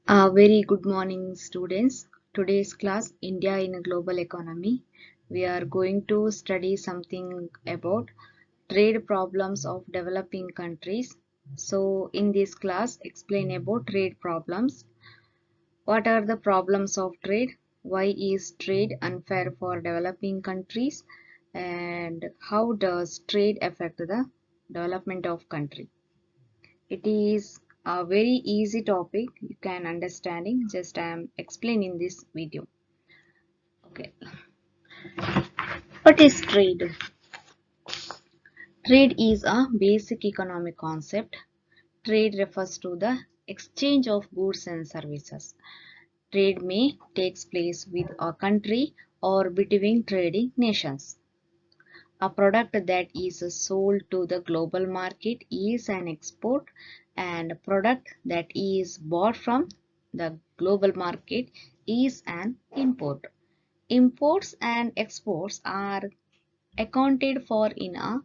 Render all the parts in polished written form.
Very good morning, students. Today's class, India in a Global Economy. We are going to study something about trade problems of developing countries. So, in this class, explain about trade problems. What are the problems of trade? Why is trade unfair for developing countries? And how does trade affect the development of country? It is a very easy topic you can understanding. Just I am explaining this video. Okay. What is trade? Trade is a basic economic concept. Trade refers to the exchange of goods and services. Trade may take place with a country or between trading nations. A product that is sold to the global market is an export, and a product that is bought from the global market is an import. Imports and exports are accounted for in a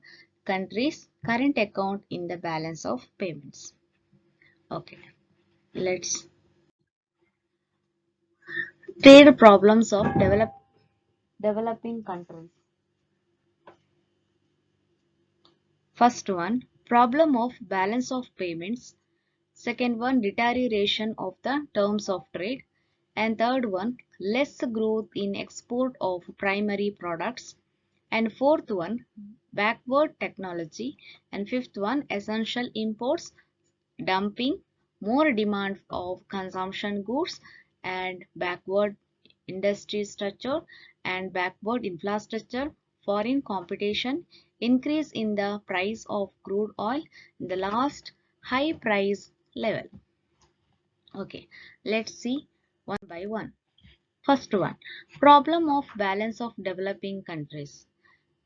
country's current account in the balance of payments. Okay, let's trade problems of developing countries. First one, problem of balance of payments. Second one, deterioration of the terms of trade. And third one, less growth in export of primary products. And fourth one, backward technology. And fifth one, essential imports, dumping, more demand of consumption goods, and backward industry structure and backward infrastructure, foreign competition, increase in the price of crude oil, the last high price level. Okay, let's see one by one. First one, problem of balance of developing countries.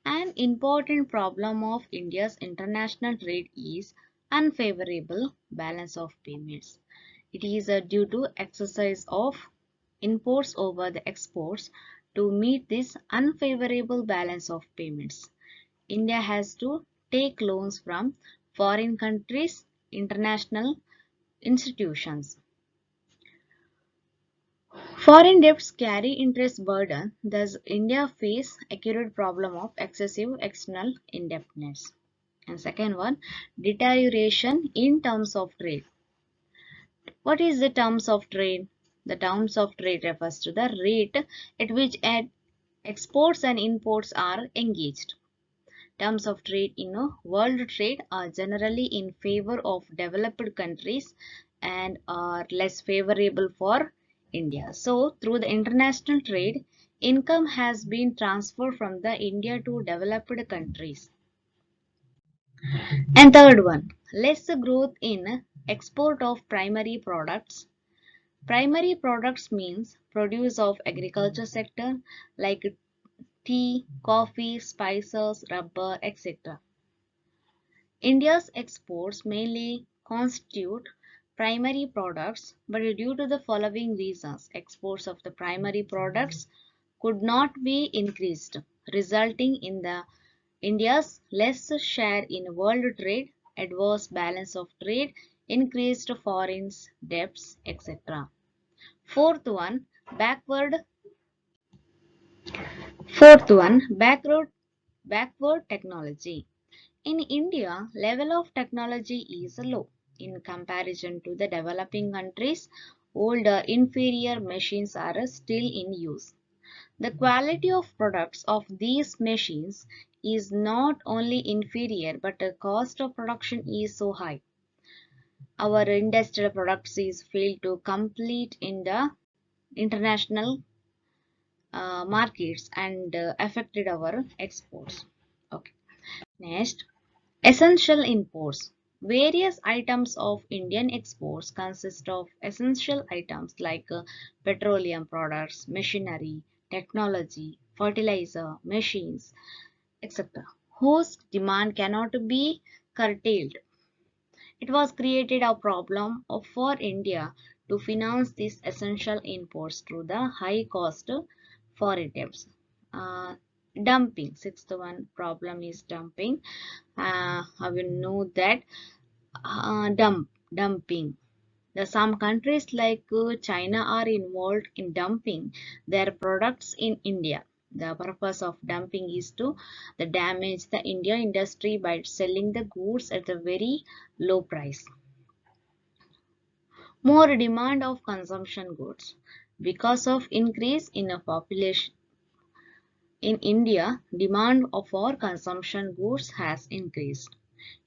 An important problem of India's international trade is unfavorable balance of payments. It is due to exercise of imports over the exports. To meet this unfavorable balance of payments, India has to take loans from foreign countries, international institutions. Foreign debts carry interest burden, thus India face acute problem of excessive external indebtedness. And second one, deterioration in terms of trade. What is the terms of trade? The terms of trade refers to the rate at which exports and imports are engaged. Terms of trade in a world trade are generally in favor of developed countries and are less favorable for India. So, through the international trade, income has been transferred from the India to developed countries. And third one, less growth in export of primary products. Primary products means produce of agriculture sector like tea, coffee, spices, rubber, etc. India's exports mainly constitute primary products, but due to the following reasons, exports of the primary products could not be increased, resulting in the India's less share in world trade, adverse balance of trade, increased foreign debts, etc. Fourth one, backward. Fourth one, backward technology. In India, level of technology is low in comparison to the developing countries. Older, inferior machines are still in use. The quality of products of these machines is not only inferior, but the cost of production is so high. Our industrial products is failed to compete in the international markets and affected our exports. Okay. Next, essential imports. Various items of Indian exports consist of essential items like petroleum products, machinery, technology, fertilizer, machines, etc., whose demand cannot be curtailed. It was created a problem for India to finance these essential imports through the high cost foreign debts. Uh, Dumping. Sixth one problem is dumping. I will know that dumping. Some countries like China are involved in dumping their products in India. The purpose of dumping is to damage the India industry by selling the goods at a very low price. More demand of consumption goods. Because of increase in a population in India, demand for consumption goods has increased.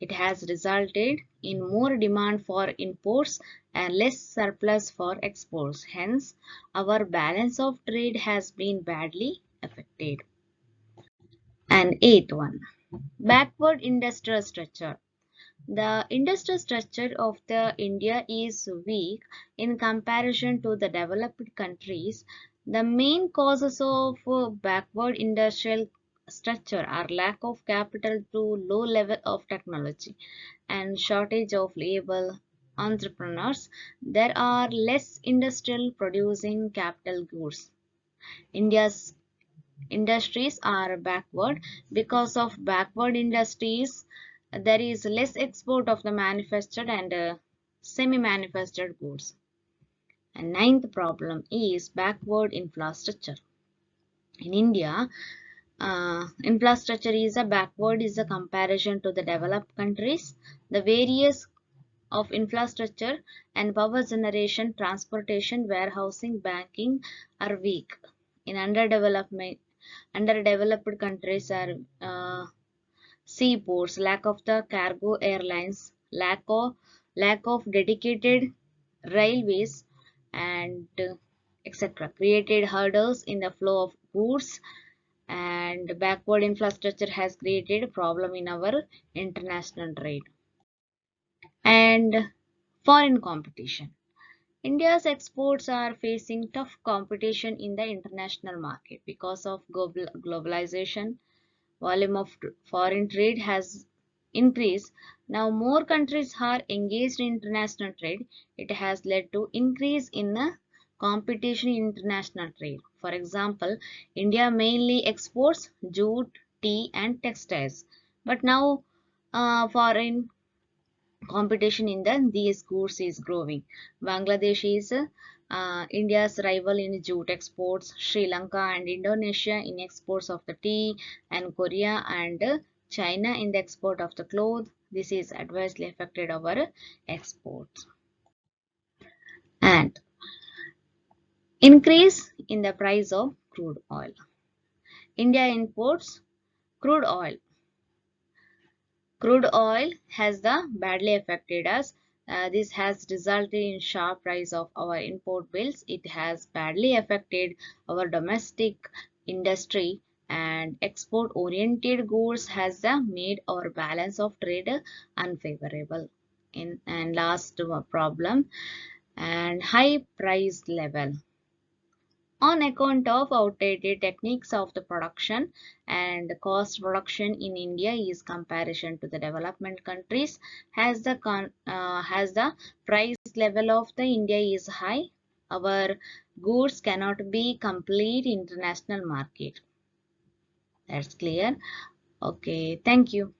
It has resulted in more demand for imports and less surplus for exports. Hence, our balance of trade has been badly affected. And eighth one, backward industrial structure. The industrial structure of the India is weak in comparison to the developed countries. The main causes of backward industrial structure are lack of capital to low level of technology and shortage of labor entrepreneurs. There are less industrial producing capital goods. India's industries are backward. Because of backward industries, there is less export of the manufactured and semi-manufactured goods. And ninth problem is backward infrastructure. In India, infrastructure is a backward is a comparison to the developed countries. The various of infrastructure and power generation, transportation, warehousing, banking are weak. In underdeveloped countries are seaports, lack of the cargo airlines, lack of dedicated railways, and etc. created hurdles in the flow of goods, and backward infrastructure has created a problem in our international trade. And foreign competition. India's exports are facing tough competition in the international market because of globalization. Volume of foreign trade has increased. Now more countries are engaged in international trade. It has led to increase in the competition in international trade. For example, India mainly exports jute, tea and textiles. But now foreign competition in these goods is growing. Bangladesh is India's rival in jute exports, Sri Lanka and Indonesia in exports of the tea, and Korea and China in the export of the cloth. This is adversely affected our exports. And increase in the price of crude oil. India imports crude oil. Crude oil has the badly affected us. This has resulted in sharp rise of our import bills. It has badly affected our domestic industry, and export oriented goods has made our balance of trade unfavorable. And last problem, and high price level on account of outdated techniques of the production, and the cost production in India is comparison to the development countries, has the price level of the India is high. Our goods cannot be complete international market. That's clear. Okay, thank you.